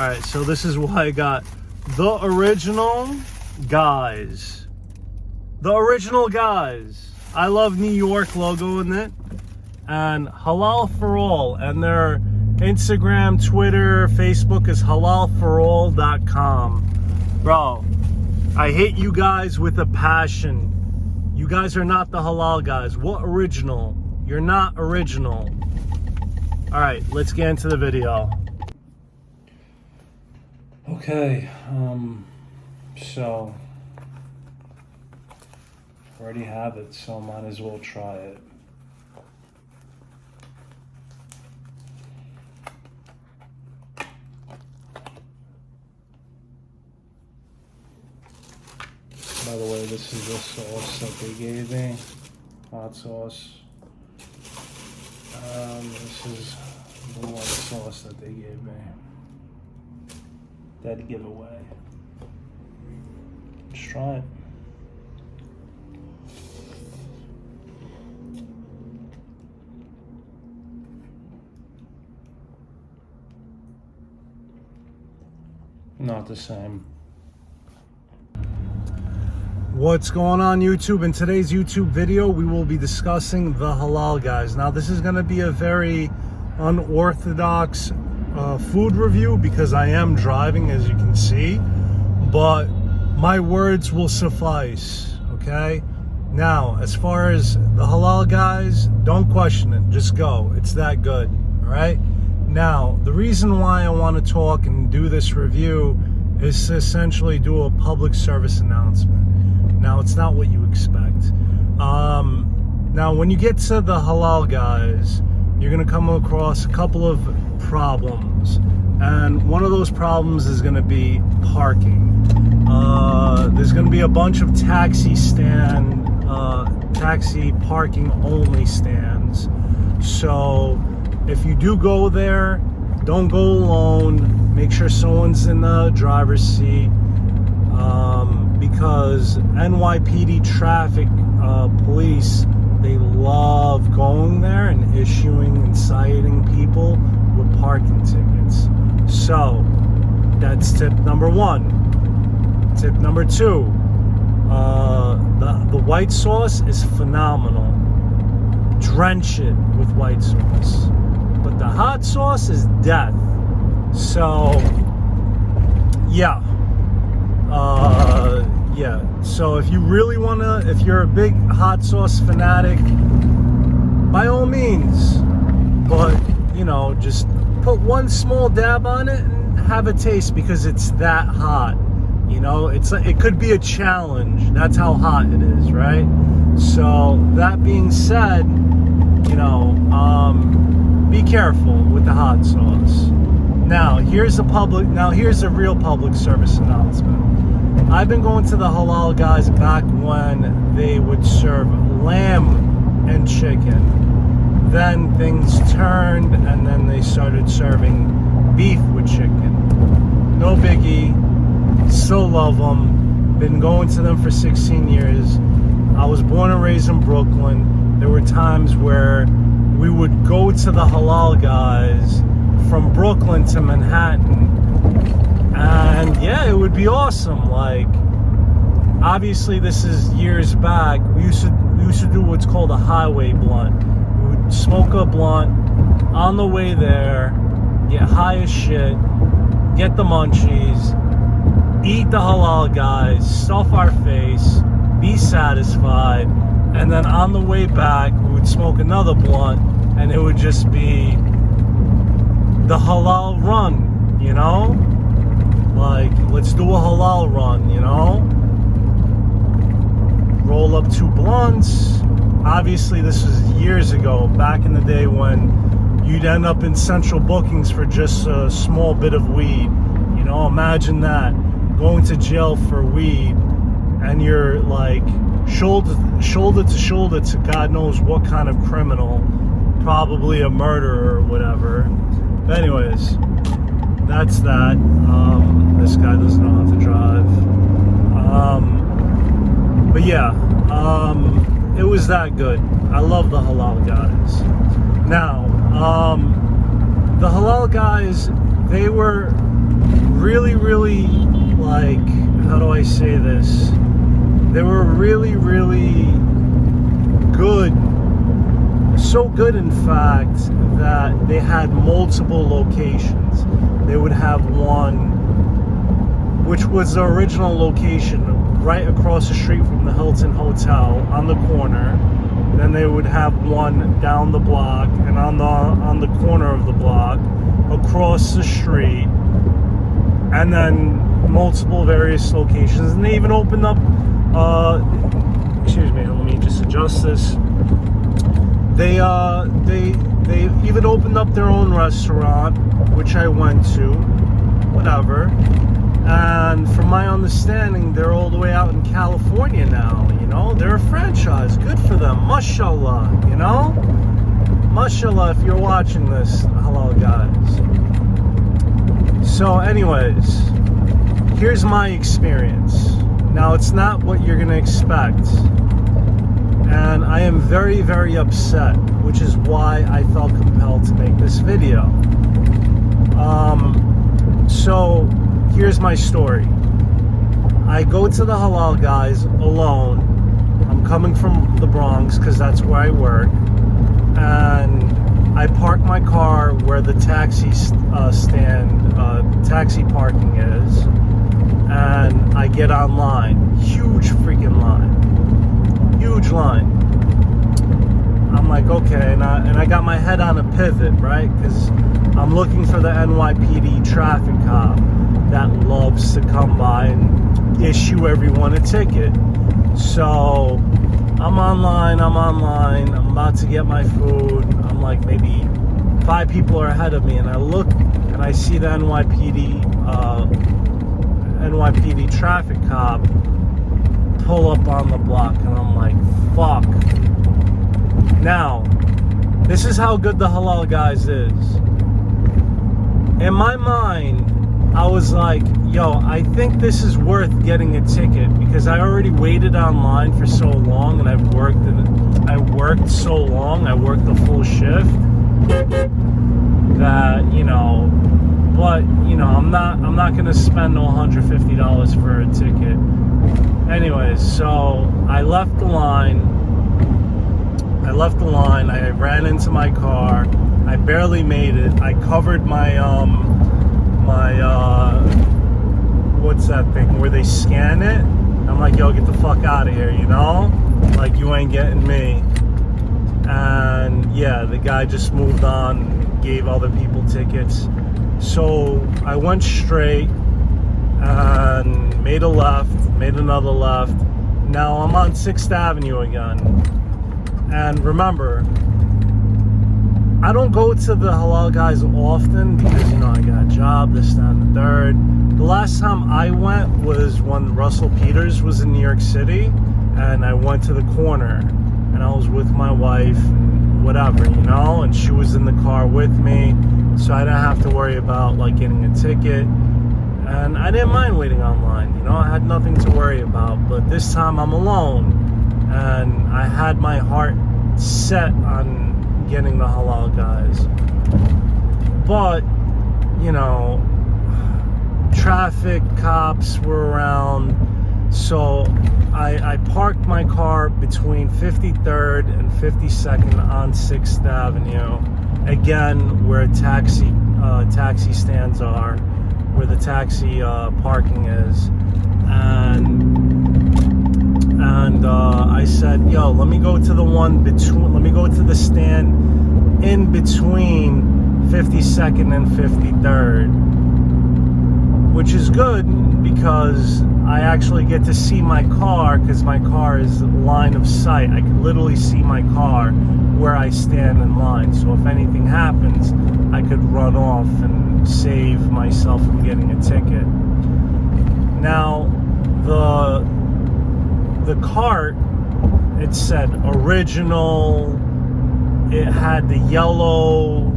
Alright, so this is why I got the original guys. The original guys. I love New York logo in it. And Halal for All. And their Instagram, Twitter, Facebook is halalforall.com. Bro, I hate you guys with a passion. You guys are not the halal guys. What original? You're not original. Alright, let's get into the video. Okay, so I already have it, so might as well try it. By the way, this is the sauce that they gave me, hot sauce. This is the white sauce that they gave me. Dead giveaway. Let's try it. Not the same. What's going on, YouTube? In today's YouTube video, we will be discussing the Halal Guys. Now, this is going to be a very unorthodox food review because I am driving, as you can see, but my words will suffice, okay? Now, as far as the Halal Guys, don't question it, just go. It's that good, all right? Now, the reason why I want to talk and do this review is to essentially do a public service announcement. Now, it's not what you expect. Now, when you get to the Halal Guys, you're going to come across a couple of problems. And one of those problems is going to be parking. There's going to be a bunch of taxi parking only stands. So if you do go there, don't go alone. Make sure someone's in the driver's seat. Because NYPD traffic police, they love going there and issuing and citing people with parking tickets. So that's tip number one. Tip number two, the white sauce is phenomenal. Drench it with white sauce. But the hot sauce is death. So yeah. So if you really if you're a big hot sauce fanatic, by all means, but you know, just put one small dab on it and have a taste because it's that hot. You know, it could be a challenge. That's how hot it is, right? So that being said, you know, be careful with the hot sauce. Now, here's a real public service announcement. I've been going to the Halal Guys back when they would serve lamb and chicken. Then things turned and then they started serving beef with chicken. No biggie. Still love them. Been going to them for 16 years. I was born and raised in Brooklyn. There were times where we would go to the Halal Guys from Brooklyn to Manhattan. And yeah, it would be awesome. Like, obviously this is years back. We used to do what's called a highway blunt. We would smoke a blunt on the way there, get high as shit, get the munchies, eat the Halal Guys, stuff our face, be satisfied, and then on the way back we would smoke another blunt, and it would just be the halal run, you know? Like, let's do a halal run, you know? Roll up 2 blunts. Obviously, this was years ago, back in the day when you'd end up in central bookings for just a small bit of weed. You know, imagine that. Going to jail for weed, and you're like shoulder to shoulder to God knows what kind of criminal. Probably a murderer or whatever. But anyways, that's that. This guy doesn't know how to drive. But yeah, it was that good. I love the Halal Guys. Now, the Halal Guys, they were really, really, like, how do I say this? They were really, really good. So good, in fact, that they had multiple locations. They would have one, which was the original location, right across the street from the Hilton Hotel on the corner. Then they would have one down the block, and on the corner of the block, across the street, and then multiple various locations. And they even opened up, excuse me, let me just adjust this. They even opened up their own restaurant, which I went to, whatever. And from my understanding, they're all the way out in California now, you know? They're a franchise. Good for them. Mashallah, you know? Mashallah, if you're watching this, Halal Guys. So anyways, here's my experience. Now, it's not what you're going to expect. And I am very, very upset, which is why I felt compelled to make this video. So here's my story. I go to the Halal Guys alone. I'm coming from the Bronx because that's where I work. And I park my car where the taxi taxi parking is. And I get online. Huge freaking line. Huge line. I'm like, okay, and I got my head on a pivot, right? Because I'm looking for the NYPD traffic cop that loves to come by and issue everyone a ticket. So I'm online, I'm about to get my food. I'm like, maybe 5 people are ahead of me, and I look and I see the NYPD traffic cop pull up on the block, and I'm like, fuck. Now, this is how good the Halal Guys is. In my mind, I was like, yo, I think this is worth getting a ticket, because I already waited online for so long, and I worked so long, I worked the full shift, that, you know, but, you know, I'm not gonna spend no $150 for a ticket. Anyways, so I left the line, I ran into my car, I barely made it, I covered my, what's that thing, where they scan it? I'm like, yo, get the fuck out of here, you know? Like, you ain't getting me. And yeah, the guy just moved on, gave other people tickets. So I went straight and made a left, made another left. Now I'm on 6th Avenue again. And remember, I don't go to the Halal Guys often because, you know, I got a job, this, that, and the third. The last time I went was when Russell Peters was in New York City, and I went to the corner, and I was with my wife, and whatever, you know, and she was in the car with me, so I didn't have to worry about, like, getting a ticket. And I didn't mind waiting online, you know, I had nothing to worry about. But this time I'm alone, and I had my heart set on getting the Halal Guys. But, you know, traffic cops were around, so I parked my car between 53rd and 52nd on 6th Avenue, again, where taxi stands are, where the taxi parking is. And I said, yo, let me go to the stand in between 52nd and 53rd, which is good because I actually get to see my car, because my car is line of sight. I can literally see my car where I stand in line. So if anything happens, I could run off and save myself from getting a ticket. Now, the cart, it said original, it had the yellow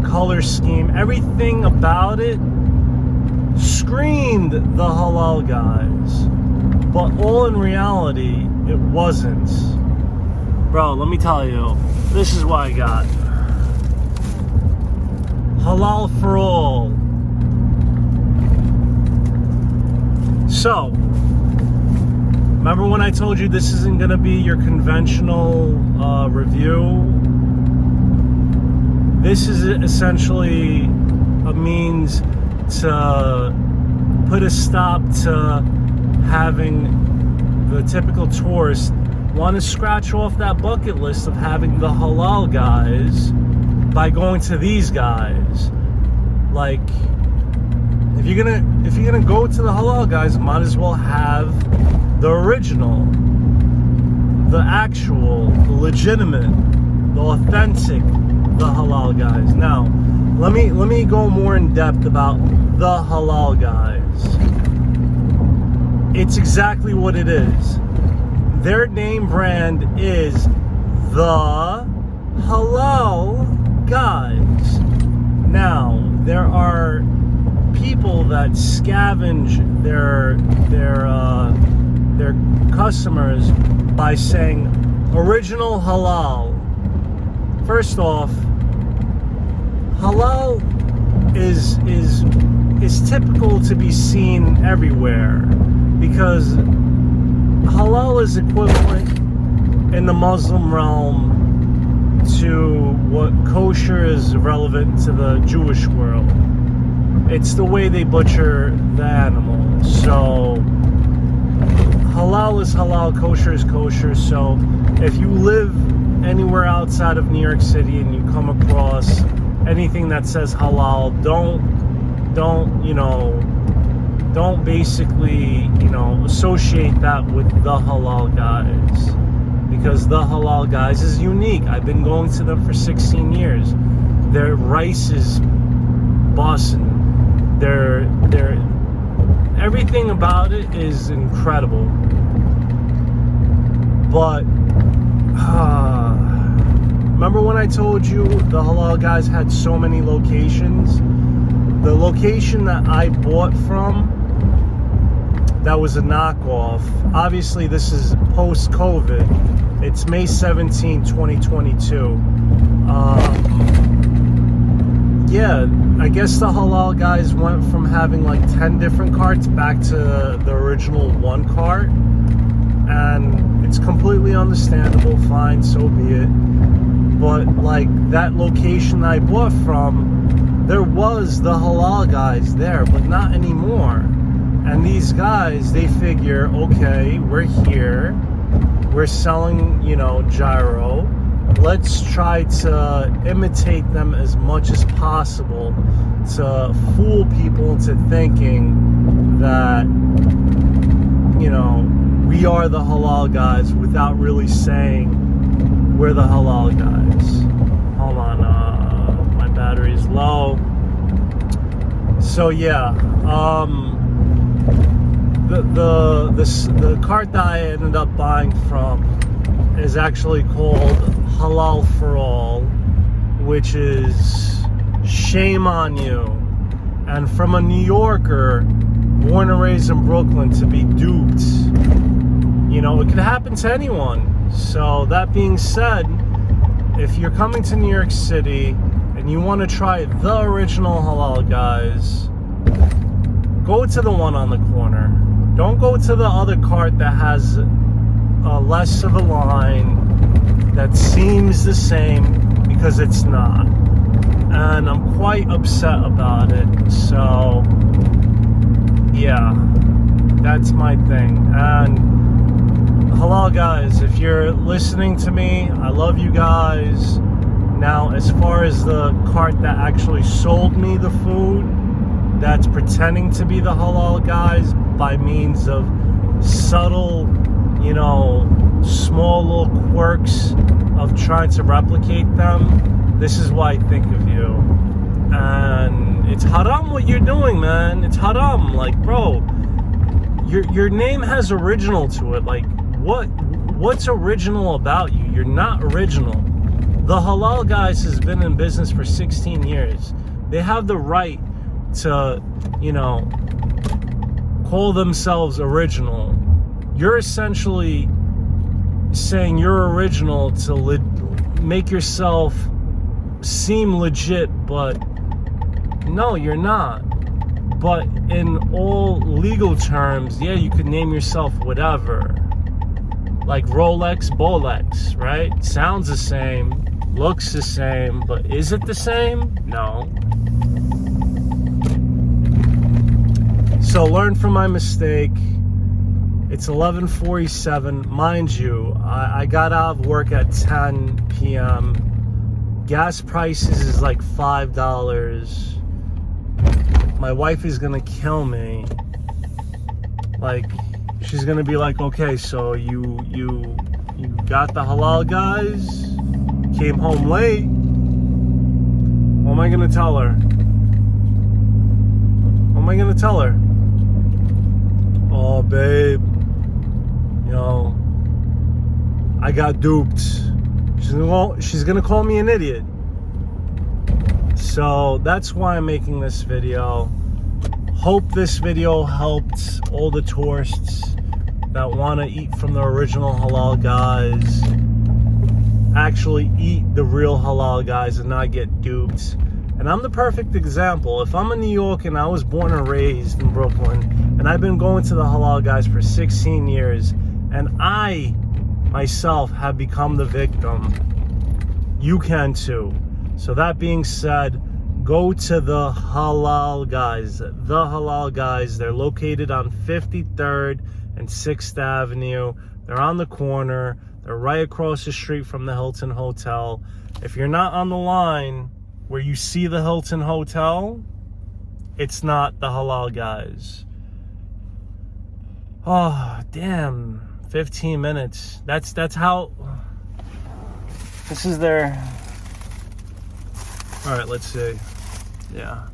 color scheme, everything about it screamed the Halal Guys, but all in reality it wasn't. Bro, let me tell you, this is what I got. Halal for all. So, remember when I told you this isn't going to be your conventional review? This is essentially a means to put a stop to having the typical tourist want to scratch off that bucket list of having the Halal Guys by going to these guys. Like, if you're gonna go to the Halal Guys, might as well have the original, the actual, the legitimate, the authentic, the Halal Guys. Now, let me go more in depth about the Halal Guys. It's exactly what it is. Their name brand is the Halal Guys. Now, there are people that scavenge their customers by saying original halal. First off, halal is typical to be seen everywhere, because halal is equivalent in the Muslim realm to what kosher is relevant to the Jewish world. It's the way they butcher the animal. So halal is halal, kosher is kosher. So if you live anywhere outside of New York City and you come across anything that says halal, don't basically, associate that with the Halal Guys, because the Halal Guys is unique. I've been going to them for 16 years. Their rice is bussin'. Their everything about it is incredible. But remember when I told you the Halal Guys had so many locations? The location that I bought from, that was a knockoff. Obviously, this is post-COVID. It's May 17, 2022. Yeah, I guess the Halal Guys went from having like 10 different carts back to the original one cart. And it's completely understandable, fine, so be it. But like that location I bought from, there was the Halal Guys there, but not anymore. And these guys, they figure, okay, we're here, we're selling, gyro. Let's try to imitate them as much as possible to fool people into thinking that, we are the Halal Guys without really saying we're the Halal Guys. Hold on, my battery's low. So yeah, the cart that I ended up buying from is actually called Halal for All, which is shame on you. And from a New Yorker, born and raised in Brooklyn, to be duped, it could happen to anyone. So that being said, if you're coming to New York City and you want to try the original Halal Guys, go to the one on the corner. Don't go to the other cart that has less of a line, that seems the same, because it's not. And I'm quite upset about it. So yeah, that's my thing. And Halal Guys, if you're listening to me, I love you guys. Now, as far as the cart that actually sold me the food, that's pretending to be the Halal Guys by means of subtle, small little quirks of trying to replicate them, this is what I think of you. And it's haram what you're doing, man. It's haram. Like, bro, your name has original to it. Like, what's original about you? You're not original. The Halal Guys has been in business for 16 years. They have the right to, call themselves original. You're essentially saying you're original to make yourself seem legit, but no, you're not. But in all legal terms, yeah, you could name yourself whatever. Like Rolex, Bolex, right? Sounds the same, looks the same, but is it the same? No. So learn from my mistake. It's 11:47. Mind you, I got out of work at 10 p.m. Gas prices is like $5. My wife is gonna kill me. Like, she's gonna be like, okay, so you got the Halal Guys, came home late. What am I gonna tell her? What am I gonna tell her? Oh, babe, you know, I got duped. She's gonna call me an idiot. So that's why I'm making this video. Hope this video helped all the tourists that want to eat from the original Halal Guys actually eat the real Halal Guys and not get duped. And I'm the perfect example. If I'm in New York and I was born and raised in Brooklyn and I've been going to the Halal Guys for 16 years and I myself have become the victim, you can too. So that being said, go to the Halal Guys. The Halal Guys, they're located on 53rd and 6th Avenue. They're on the corner. They're right across the street from the Hilton Hotel. If you're not on the line where you see the Hilton Hotel, it's not the Halal Guys. Oh, damn. 15 minutes. That's how... This is their... All right, let's see. Yeah.